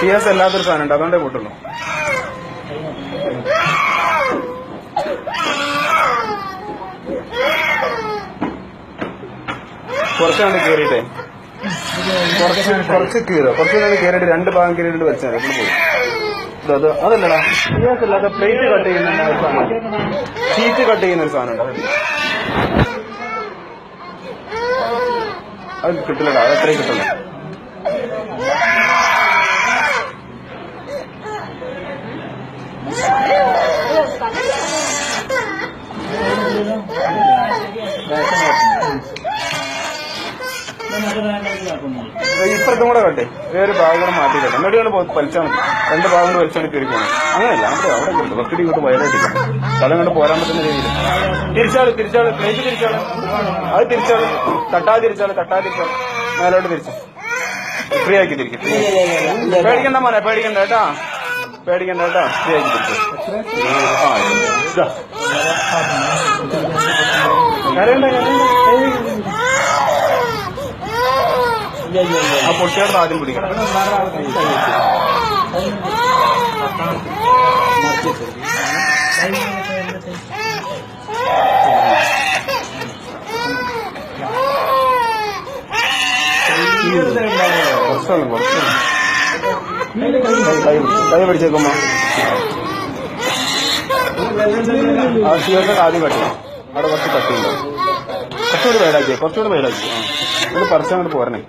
CS അല്ലാത്തൊരു സാധനം ഉണ്ട്, അതുകൊണ്ടേ കൂട്ടുള്ളൂ. കുറച്ചാണ്ട് കയറിയിട്ടേ കുറച്ച് കയറിയിട്ട് 2 ഭാഗം കയറിയിട്ട് വെച്ചാൽ ഇവിടെ പോയി. അതല്ലടാ, CS അല്ലാതെ പ്ലേറ്റ് കട്ട് ചെയ്യുന്ന ഒരു സാധനം, ഷീറ്റ് കട്ട് ചെയ്യുന്ന ഒരു സാധനം ഉണ്ട്. അത് കിട്ടില്ലടാ, അത് അത്രയും കിട്ടില്ല. ഇപ്പുറത്തും കൂടെ കട്ടെ, വേറെ ഭാഗം കൂടെ മാറ്റി കട്ടെ, എന്നിട്ട് കൊണ്ട് വലിച്ചാൽ മതി. 2 ഭാഗം കൊണ്ട് വലിച്ചാണ് കയറിക്കണം. അങ്ങനെയല്ല, അവിടെ കിട്ടും. ഒത്തിരി ഇങ്ങോട്ട് വയലായിട്ടില്ല, സ്ഥലം കൊണ്ട് പോരാൻ പറ്റുന്ന രീതിയിൽ തിരിച്ചാള് പ്ലേറ്റ് തിരിച്ചാള്, അത് തിരിച്ചാള്, തട്ടാതിരിച്ചാള്, മേലോട്ട് തിരിച്ചു ഫ്രീ ആക്കി തിരിക്കും. പേടിക്കണ്ട മോനെ, പേടിക്കണ്ട കേട്ടാ, ഫ്രീ ആക്കി തിരിച്ചു. ആ പൊട്ടിയോട് ആദ്യം പിടിക്കണം. കൈ പിടിച്ചേക്കുമ്പോ ആ CS ആദ്യം കട്ടി, അവിടെ കുറച്ച് കട്ടിയുണ്ടോ, കുറച്ചുകൂടി വൈഡാക്കി ഇത് പറിച്ചങ്ങോട്ട് പോരണേ.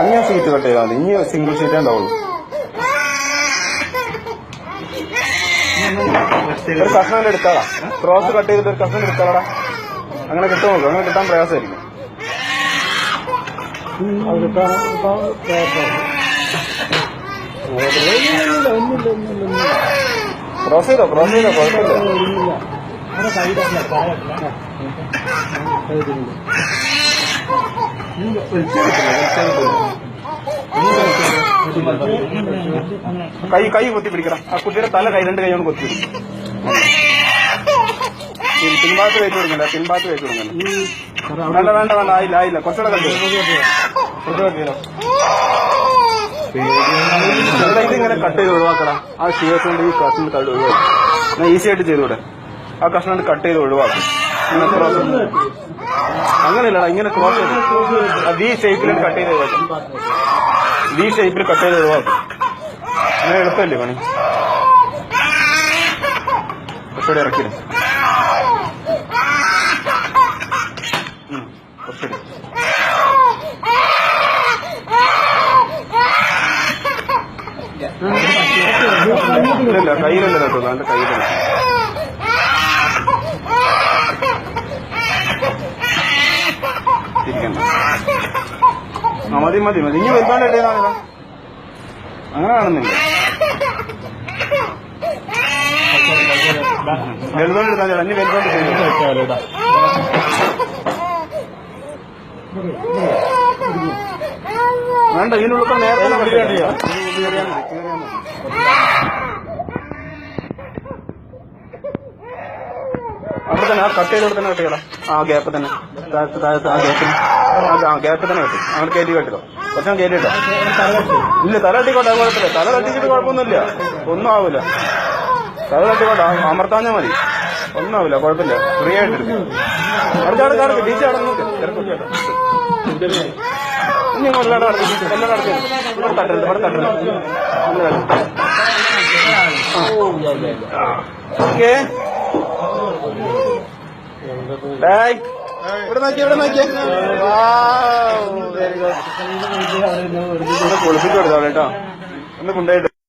അങ്ങനെ സീറ്റ് കട്ട് ചെയ്താൽ മതി. ഇനി സിംഗിൾ സീറ്റേ ഉണ്ടാവുള്ളൂ. ഒരു കഷ്ണം എടുത്താളാ, ക്രോസ് കട്ട് ചെയ്തിട്ട് ഒരു കഷ്ണം എടുത്താളാ. അങ്ങനെ കിട്ടും നോക്കും, അങ്ങനെ കിട്ടാൻ പ്രയാസമായിരിക്കും. ക്രോസ് ചെയ്തോ കുഴപ്പമില്ല. കൈ കുത്തി പിടിക്കണം. ആ കുട്ടിയുടെ തല 2 കൈ കൊണ്ട് കൊത്തി പിടിക്കും. പിൻഭാഗത്ത് വെച്ച് കൊടുക്കണ്ട, വേണ്ട. ആയില്ല കുറച്ചുകൂടെ കണ്ടു. ഇതിങ്ങനെ കട്ട് ചെയ്ത് ഒഴിവാക്കണം. ആ CS കൊണ്ട് ഈ കഷ്ണം കട്ട് ഒഴിവാക്കും. ഞാൻ ഈസി ആയിട്ട് ചെയ്തൂടെ, ആ കഷ്ണം കട്ട് ചെയ്ത് ഒഴിവാക്കും. ഇങ്ങനെ ക്രോസ്, അങ്ങനെയല്ലടാ, ഇങ്ങനെ ക്രോസ് ചെയ്ത് ഈ ഷേപ്പിൽ കട്ട് ചെയ്ത് ഒഴിവാക്കും. ഈ ഷേപ്പിൽ കട്ട് ചെയ്ത് ഒഴിവാക്കും. അങ്ങനെ എളുപ്പമല്ലേ പണി. കുറച്ചുകൂടെ ഇറക്കിയില്ല, കുറച്ചുകൂടി. ഇല്ല, കയ്യിലല്ല കേട്ടോ, നല്ല കയ്യിലല്ല. മതി. ഇനി വലുതാണ്ട് ഇട്ടേന്നാ, അങ്ങനെ കാണുന്നില്ല. വലുതോണ്ട് എടുത്താൽ ചേട്ടാ, ഇനി വലുതോണ്ട് വേണ്ട. ഇതിനുള്ളിൽ നേരത്തെ അവിടെ തന്നെ ആ കട്ട് ചെയ്തോടെ തന്നെ കെട്ടിക്കടാ. ആ ഗ്യാപ്പ് തന്നെ, ആ ഗ്യാപ്പ് തന്നെ കെട്ടി. അങ്ങനെ കയറ്റി കെട്ടിക്കോ, കുറച്ചാൽ കയറ്റിട്ടോ. ഇല്ല, തല കെട്ടിക്കോട്ടെ, അത് കുഴപ്പമില്ല. തല കെട്ടിച്ചിട്ട് കുഴപ്പമൊന്നുമില്ല, ഒന്നും ആവില്ല. തല കെട്ടിക്കോട്ടെ, അമർത്താഞ്ഞാൽ മതി, ഒന്നും ആവില്ല, കുഴപ്പമില്ല. ഫ്രീ ആയിട്ട് എടുക്കും. അടുത്ത ടീച്ചർ അവിടെ നോക്ക്, ഇനി എല്ലാം നടത്തി ഇവിടെ തട്ടരുത്. ഓക്കെ, ഇവിടെ നോക്കിയേ. Very good. കുളിപ്പിച്ചു കൊടുത്താ കേട്ടോ, ഒന്ന് കൊണ്ടുപോയിട്ട്